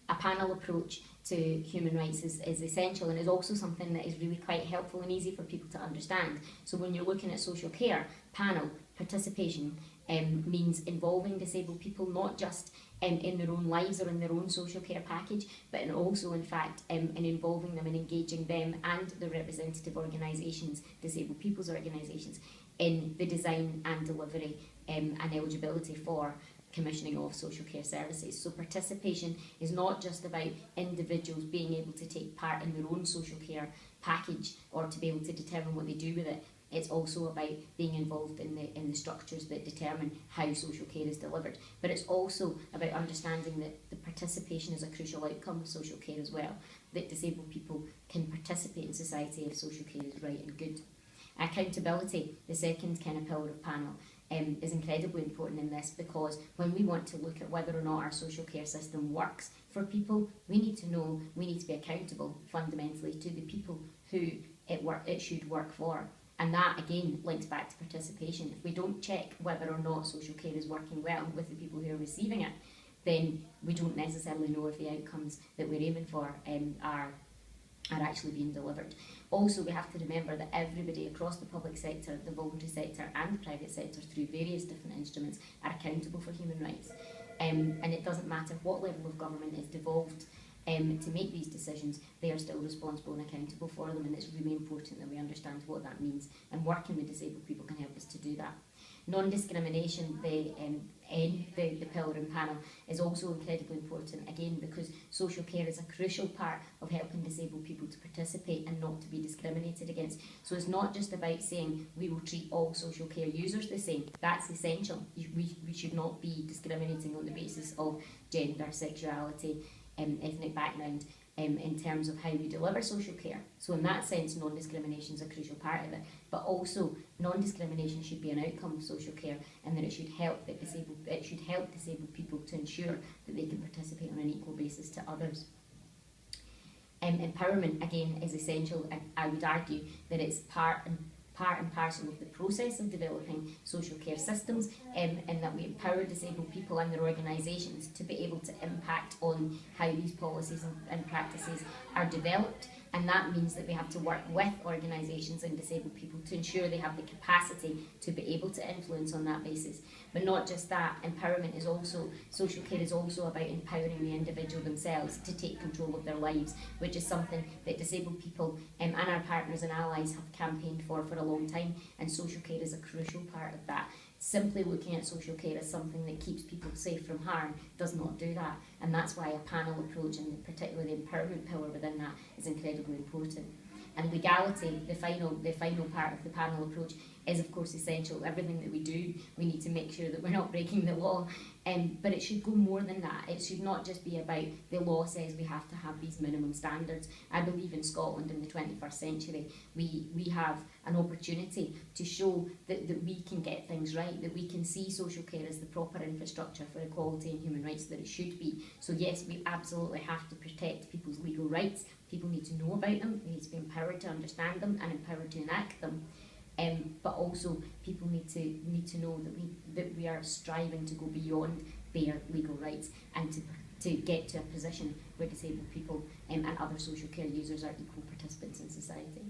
a panel approach to human rights is essential, and is also something that is really quite helpful and easy for people to understand. So when you're looking at social care, panel participation means involving disabled people, not just in their own lives or in their own social care package, but also in fact in involving them and engaging them and the representative organisations, disabled people's organisations, in the design and delivery and eligibility for commissioning of social care services. So participation is not just about individuals being able to take part in their own social care package or to be able to determine what they do with it. It's also about being involved in the structures that determine how social care is delivered. But it's also about understanding that the participation is a crucial outcome of social care as well, that disabled people can participate in society if social care is right and good. Accountability, the second kind of pillar of panel, is incredibly important in this, because when we want to look at whether or not our social care system works for people, we need to know, we need to be accountable fundamentally to the people who it should work for. And that again links back to participation. If we don't check whether or not social care is working well with the people who are receiving it, then we don't necessarily know if the outcomes that we're aiming for are actually being delivered. Also, we have to remember that everybody across the public sector, the voluntary sector and the private sector, through various different instruments, are accountable for human rights. And it doesn't matter what level of government is devolved to make these decisions, they are still responsible and accountable for them, and it's really important that we understand what that means, and working with disabled people can help us to do that. Non-discrimination, the pillar and panel, is also incredibly important, again because social care is a crucial part of helping disabled people to participate and not to be discriminated against. So it's not just about saying we will treat all social care users the same. That's essential. We should not be discriminating on the basis of gender, sexuality, ethnic background, in terms of how we deliver social care. So in that sense, non-discrimination is a crucial part of it, but also non-discrimination should be an outcome of social care, and that it should help disabled people to ensure that they can participate on an equal basis to others. Empowerment again is essential, and I would argue that it's part and parcel of the process of developing social care systems, and that we empower disabled people and their organisations to be able to impact on how these policies and practices are developed. And that means that we have to work with organisations and disabled people to ensure they have the capacity to be able to influence on that basis. But not just that, empowerment is also, social care is also about empowering the individual themselves to take control of their lives, which is something that disabled people and our partners and allies have campaigned for a long time, and social care is a crucial part of that. Simply looking at social care as something that keeps people safe from harm does not do that, and that's why a panel approach, and particularly the empowerment pillar within that, is incredibly important. And legality, the final part of the panel approach, is of course essential. Everything that we do, we need to make sure that we're not breaking the law, but it should go more than that. It should not just be about the law says we have to have these minimum standards. I believe in Scotland in the 21st century, we have an opportunity to show that we can get things right, that we can see social care as the proper infrastructure for equality and human rights that it should be. So yes, we absolutely have to protect people's legal rights. People need to know about them, they need to be empowered to understand them and empowered to enact them. But also people need to know that we are striving to go beyond their legal rights, and to get to a position where disabled people and other social care users are equal participants in society.